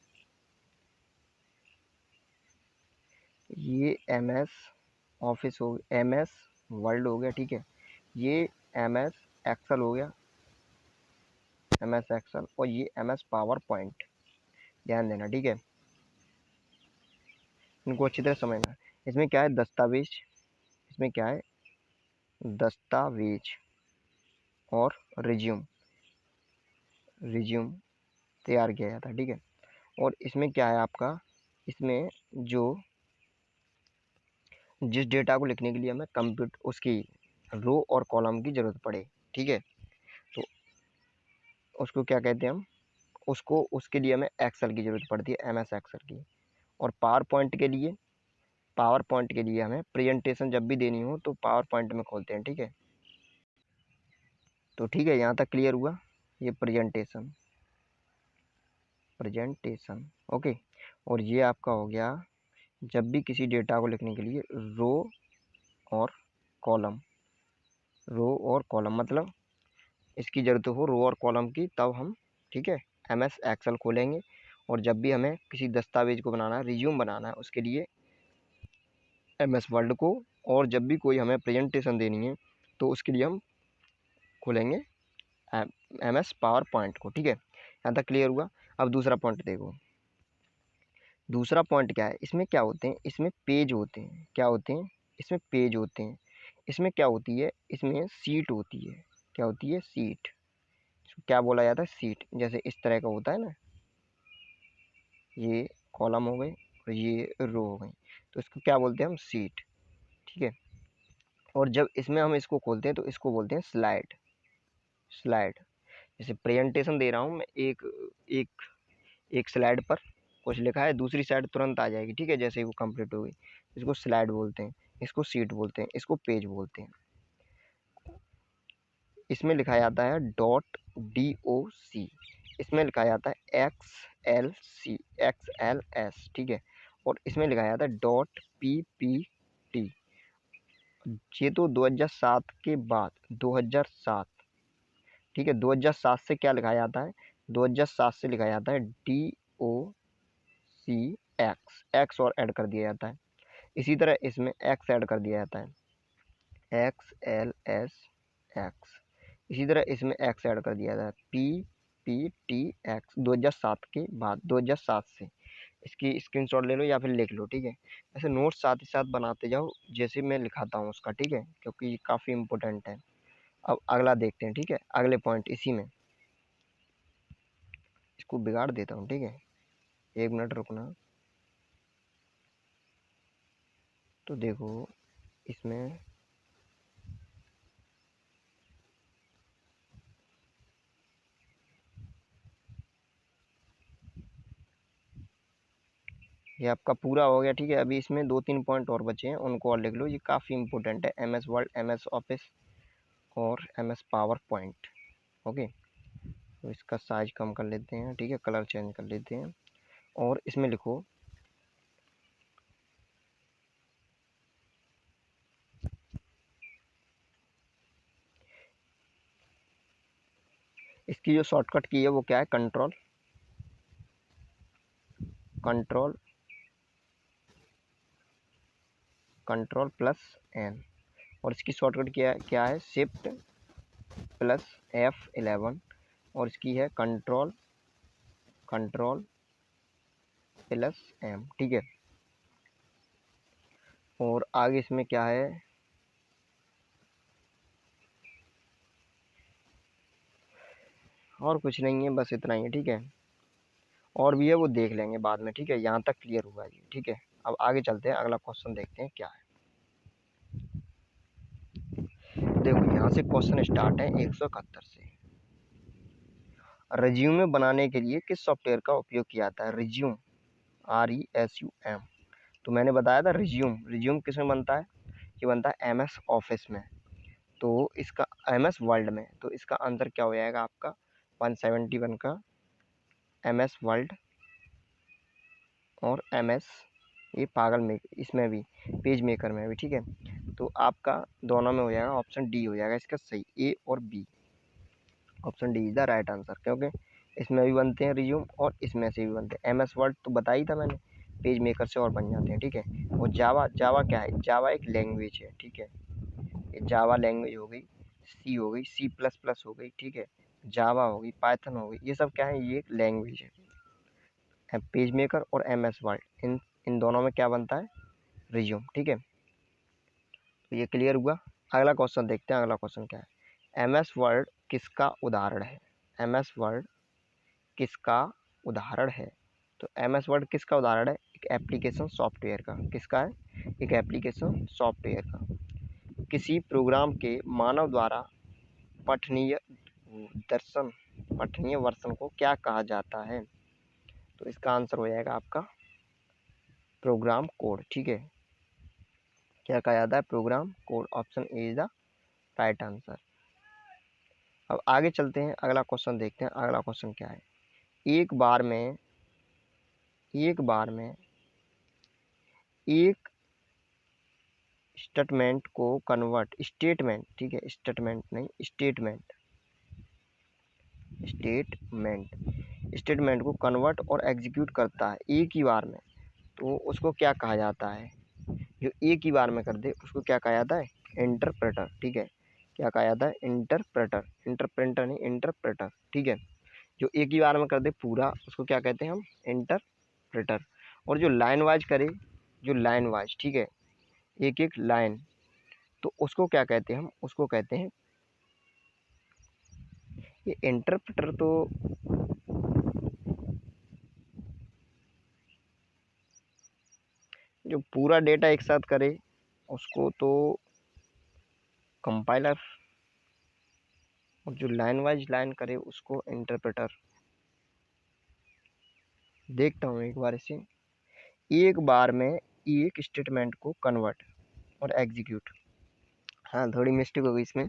ये एम एस ऑफिस हो, एम एस वर्ल्ड हो गया, ठीक है, ये एम एस एक्सेल हो गया, एम एस एक्सेल, और ये एम एस पावर पॉइंट, ध्यान देना, ठीक है। इनको अच्छी तरह समझना। इसमें क्या है, दस्तावेज, इसमें क्या है, दस्तावेज और रिज्यूम, रिज्यूम तैयार किया जाता है, ठीक है। और इसमें क्या है आपका, इसमें जो जिस डेटा को लिखने के लिए हमें उसकी रो और कॉलम की ज़रूरत पड़े, ठीक है, तो उसको क्या कहते हैं हम, उसको उसके लिए हमें एक्सेल की ज़रूरत पड़ती है, एम एस एक्सेल की। और पावर पॉइंट के लिए, पावर पॉइंट के लिए हमें प्रेजेंटेशन जब भी देनी हो तो पावर पॉइंट में खोलते हैं, ठीक है। तो ठीक है, यहाँ तक क्लियर हुआ, ये प्रेजेंटेशन, प्रेजेंटेशन, ओके। और ये आपका हो गया, जब भी किसी डेटा को लिखने के लिए रो और कॉलम, रो और कॉलम मतलब इसकी ज़रूरत हो रो और कॉलम की, तब हम, ठीक है, एम एस एक्सेल खोलेंगे। और जब भी हमें किसी दस्तावेज को बनाना है, रिज्यूम बनाना है, उसके लिए एम एस वर्ड को। और जब भी कोई हमें प्रेजेंटेशन देनी है तो उसके लिए हम खोलेंगे एम एस पावर पॉइंट को, ठीक है। यहाँ तक क्लियर हुआ। अब दूसरा पॉइंट देखो, दूसरा पॉइंट क्या है, इसमें क्या होते हैं, इसमें पेज होते हैं, क्या होते हैं, इसमें पेज होते हैं। इसमें क्या होती है, इसमें सीट होती है, क्या होती है, सीट। इसको क्या बोला जाता है, सीट। जैसे इस तरह का होता है ना, ये कॉलम हो गए, और ये रो हो गई। तो इसको क्या बोलते हैं हम? सीट। ठीक है। और जब इसमें हम इसको खोलते हैं तो इसको बोलते हैं स्लाइड। स्लाइड। जैसे प्रेजेंटेशन दे रहा हूँ मैं, एक एक एक स्लाइड पर कुछ लिखा है, दूसरी साइड तुरंत आ जाएगी। ठीक है, जैसे ही वो कंप्लीट हो गई। इसको स्लाइड बोलते हैं, इसको सीट बोलते हैं, इसको पेज बोलते हैं। इसमें लिखा जाता है .doc, इसमें लिखा जाता है XLC, XLS। ठीक है। और इसमें लिखा जाता है .ppt। ये तो 2007 के बाद, 2007। ठीक है, 2007 से क्या लिखा जाता है? 2007 से लिखा जाता है DOCX, एक्स और ऐड कर दिया जाता है। इसी तरह इसमें एक्स ऐड कर दिया जाता है, XLS, X। इसी तरह इसमें एक्स ऐड कर दिया जाता है, PPTX। 2007 के बाद, 2007 से। इसकी स्क्रीनशॉट ले लो या फिर लिख लो। ठीक है, ऐसे नोट्स साथ ही साथ बनाते जाओ जैसे मैं लिखाता हूँ उसका। ठीक है, क्योंकि ये काफ़ी इंपॉर्टेंट है। अब अगला देखते हैं। ठीक है, अगले पॉइंट इसी में। इसको बिगाड़ देता हूँ। ठीक है, 1 मिनट रुकना। तो देखो इसमें ये आपका पूरा हो गया। ठीक है, अभी इसमें 2-3 पॉइंट और बचे हैं, उनको और लिख लो। ये काफ़ी इंपॉर्टेंट है, MS वर्ड, MS ऑफिस और MS पावर पॉइंट। ओके। तो इसका साइज कम कर लेते हैं। ठीक है, कलर चेंज कर लेते हैं और इसमें लिखो इसकी जो शॉर्टकट की है वो क्या है? Control, control, control plus N। और इसकी शॉर्टकट क्या है? Shift plus F11। और इसकी है कंट्रोल, कंट्रोल प्लस M। ठीक है। और आगे इसमें क्या है? और कुछ नहीं है, बस इतना ही है। ठीक है, और भी है वो देख लेंगे बाद में। ठीक है, यहाँ तक क्लियर हुआ जी। ठीक है, अब आगे चलते हैं, अगला क्वेश्चन देखते हैं क्या है। देखो यहाँ से क्वेश्चन स्टार्ट है 171 से। रिज्यूमे बनाने के लिए किस सॉफ्टवेयर का उपयोग किया जाता है? Resume, RESUM। तो मैंने बताया था रिज्यूम, रिज्यूम किस में बनता है? ये बनता है MS ऑफिस में। तो इसका MS वर्ल्ड में। तो इसका आंसर क्या हो जाएगा आपका? 171 का MS वर्ल्ड और MS, ये पागल में, इसमें भी पेज मेकर में भी। ठीक है, तो आपका दोनों में हो जाएगा, ऑप्शन डी हो जाएगा इसका सही, A और B। Option D is the right answer, क्योंकि इसमें भी बनते हैं रिज्यूम और इसमें से भी बनते हैं। MS वर्ड तो बता ही था मैंने, पेज मेकर से और बन जाते हैं। ठीक है, और जावा, जावा क्या है? जावा एक लैंग्वेज है। ठीक है, ये जावा लैंग्वेज हो गई, सी हो गई, C++ हो गई। ठीक है, जावा हो गई, पाइथन हो गई, ये सब क्या है? ये एक लैंग्वेज है। पेज मेकर और MS वर्ड, इन इन दोनों में क्या बनता है? रिज्यूम। ठीक है, तो ये क्लियर हुआ। अगला क्वेश्चन देखते हैं, अगला क्वेश्चन क्या है? MS वर्ड किसका उदाहरण है? MS वर्ड किसका उदाहरण है? तो MS वर्ड किसका उदाहरण है? एक एप्लीकेशन सॉफ्टवेयर का। किसका है? एक एप्लीकेशन सॉफ्टवेयर का। किसी प्रोग्राम के मानव द्वारा पठनीय दर्शन, पठनीय वर्षन को क्या कहा जाता है? तो इसका आंसर हो जाएगा आपका प्रोग्राम कोड। ठीक है, क्या कहा जाता है? Program code. Option A is the right answer. अब आगे चलते हैं, अगला क्वेश्चन देखते हैं। अगला क्वेश्चन क्या है? एक बार में, एक बार में एक स्टेटमेंट को कन्वर्ट, स्टेटमेंट, ठीक है, स्टेटमेंट नहीं, स्टेटमेंट, स्टेटमेंट, स्टेटमेंट को कन्वर्ट और एग्जीक्यूट करता है एक ही बार में, तो उसको क्या कहा जाता है? जो एक ही बार में कर दे उसको क्या कहा जाता है? इंटरप्रेटर। ठीक है, क्या कहा जाता है? इंटरप्रेटर, इंटरप्रेटर नहीं, इंटरप्रेटर। ठीक है, जो एक ही बार में कर दे पूरा उसको क्या कहते हैं हम? इंटरप्रेटर। और जो लाइन वाइज करे, जो लाइन वाइज, ठीक है, एक एक लाइन, तो उसको क्या कहते हैं हम? उसको कहते हैं, ये इंटरप्रेटर तो जो पूरा डेटा एक साथ करे उसको तो कंपाइलर, और जो लाइन वाइज लाइन करे उसको इंटरप्रेटर। देखता हूँ एक बार इसे। एक बार में एक स्टेटमेंट को कन्वर्ट और एग्जीक्यूट। हाँ, थोड़ी मिस्टेक हो गई इसमें।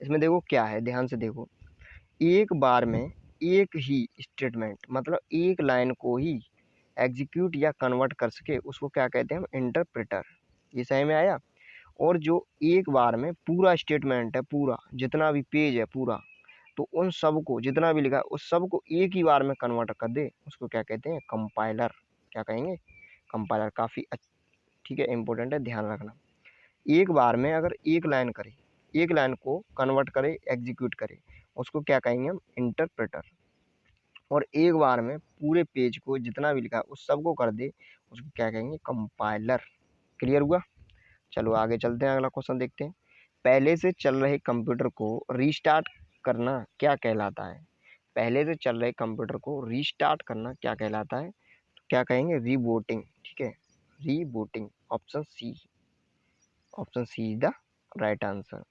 इसमें देखो क्या है, ध्यान से देखो। एक बार में एक ही स्टेटमेंट मतलब एक लाइन को ही एग्जीक्यूट या कन्वर्ट कर सके उसको क्या कहते हैं हम, इंटरप्रेटर। ये सही में आया। और जो एक बार में पूरा स्टेटमेंट है, पूरा जितना भी पेज है पूरा, तो उन सब को जितना भी लिखा है उस सब को एक ही बार में कन्वर्ट कर दे उसको क्या कहते हैं, कंपाइलर। क्या कहेंगे, कंपाइलर। काफ़ी ठीक है, इंपॉर्टेंट है, ध्यान रखना। एक बार में अगर एक लाइन करे, एक लाइन को कन्वर्ट करे, एग्जीक्यूट करे, उसको क्या कहेंगे हम, इंटरप्रेटर। और एक बार में पूरे पेज को जितना भी लिखा है उस सब को कर दे उसको क्या कहेंगे, कंपाइलर। क्लियर हुआ। चलो आगे चलते हैं, अगला क्वेश्चन देखते हैं। पहले से चल रहे कंप्यूटर को रीस्टार्ट करना क्या कहलाता है। पहले से चल रहे कंप्यूटर को रीस्टार्ट करना क्या कहलाता है, तो क्या कहेंगे, रीबूटिंग। ठीक है, rebooting. Option C, option C is the right answer.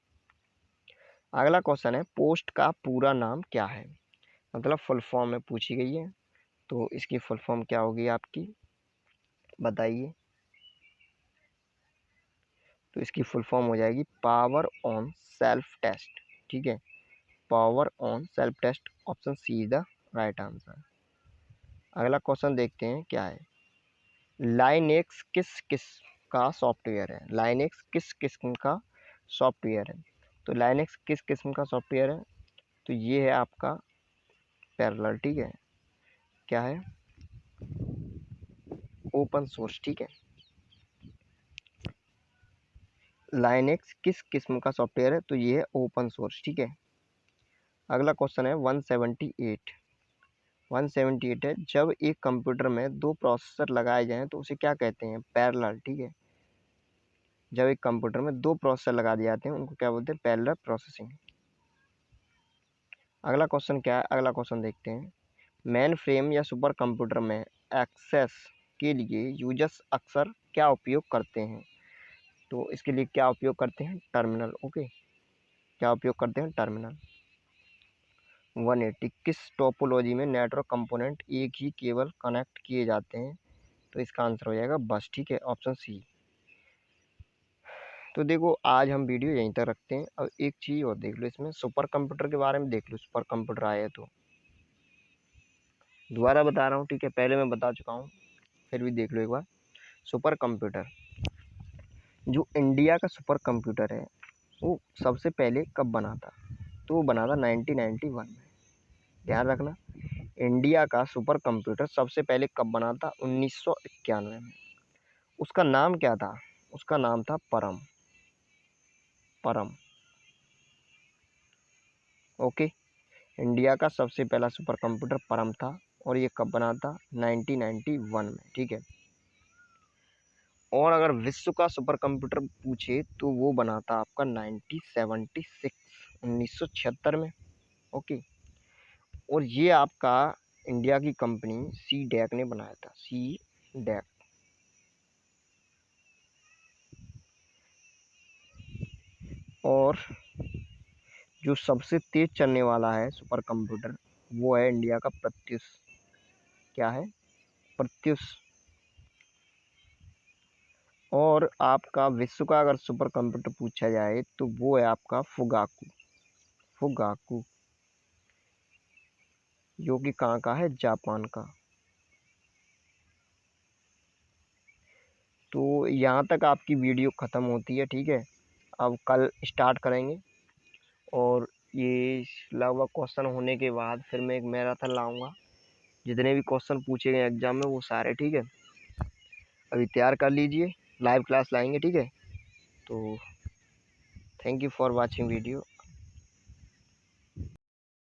अगला क्वेश्चन है, पोस्ट का पूरा नाम क्या है, मतलब फुल फॉर्म में पूछी गई है, तो इसकी फुल फॉर्म क्या होगी आपकी, बताइए। तो इसकी फुल फॉर्म हो जाएगी पावर ऑन सेल्फ टेस्ट। ठीक है, power on self test. Option C is the right answer. अगला क्वेश्चन देखते हैं क्या है। लाइनेक्स किस किस्म का सॉफ्टवेयर है। लाइनेक्स किस किस्म का सॉफ्टवेयर है। तो लाइनेक्स किस किस्म का सॉफ्टवेयर है, तो ये है आपका पैरेलल। ठीक है, क्या है, ओपन सोर्स। ठीक है, लाइनेक्स किस किस्म का सॉफ्टवेयर है, तो ये है ओपन सोर्स। ठीक है। अगला क्वेश्चन है 178। 178 है, जब एक कंप्यूटर में दो प्रोसेसर लगाए जाएं तो उसे क्या कहते हैं, पैरेलल। ठीक है, जब एक कंप्यूटर में दो प्रोसेसर लगा दिए जाते हैं उनको क्या बोलते हैं, पैरेलल प्रोसेसिंग। अगला क्वेश्चन क्या है, अगला क्वेश्चन देखते हैं। मेन फ्रेम या सुपर कंप्यूटर में एक्सेस के लिए यूजर्स अक्सर क्या उपयोग करते हैं, तो इसके लिए क्या उपयोग करते हैं, टर्मिनल। ओके, क्या उपयोग करते हैं, टर्मिनल। 180, किस टोपोलॉजी में नेटवर्क कंपोनेंट एक ही केवल कनेक्ट किए जाते हैं, तो इसका आंसर हो जाएगा बस। ठीक है, ऑप्शन सी। तो देखो आज हम वीडियो यहीं तक रखते हैं। अब एक चीज़ और देख लो, इसमें सुपर कंप्यूटर के बारे में देख लो। सुपर कंप्यूटर आया तो दोबारा बता रहा हूँ, ठीक है, पहले मैं बता चुका हूँ, फिर भी देख लो एक बार। सुपर कंप्यूटर, जो इंडिया का सुपर कंप्यूटर है वो सबसे पहले कब बना था, तो वो बना था 1991 में। ध्यान रखना, इंडिया का सुपर कंप्यूटर सबसे पहले कब बना था, 1991 में। उसका नाम क्या था, उसका नाम था परम। परम। ओके, इंडिया का सबसे पहला सुपर कंप्यूटर परम था और ये कब बना था, 1991 में। ठीक है। और अगर विश्व का सुपर कंप्यूटर पूछे तो वो बना था आपका 1976 में। ओके, और ये आपका इंडिया की कंपनी सी डैक ने बनाया था, सी डैक। और जो सबसे तेज चलने वाला है सुपर कंप्यूटर वो है इंडिया का प्रत्युष। क्या है, प्रत्युष। और आपका विश्व का अगर सुपर कंप्यूटर पूछा जाए तो वो है आपका फुगाकू। फुगाकू, जो कि कहाँ का है, जापान का। तो यहाँ तक आपकी वीडियो ख़त्म होती है। ठीक है, अब कल स्टार्ट करेंगे और ये लगभग क्वेश्चन होने के बाद फिर मैं एक मैराथन लाऊंगा। जितने भी क्वेश्चन पूछे गए एग्जाम में वो सारे, ठीक है, अभी तैयार कर लीजिए, लाइव क्लास लाएंगे। ठीक है, तो thank you for watching video.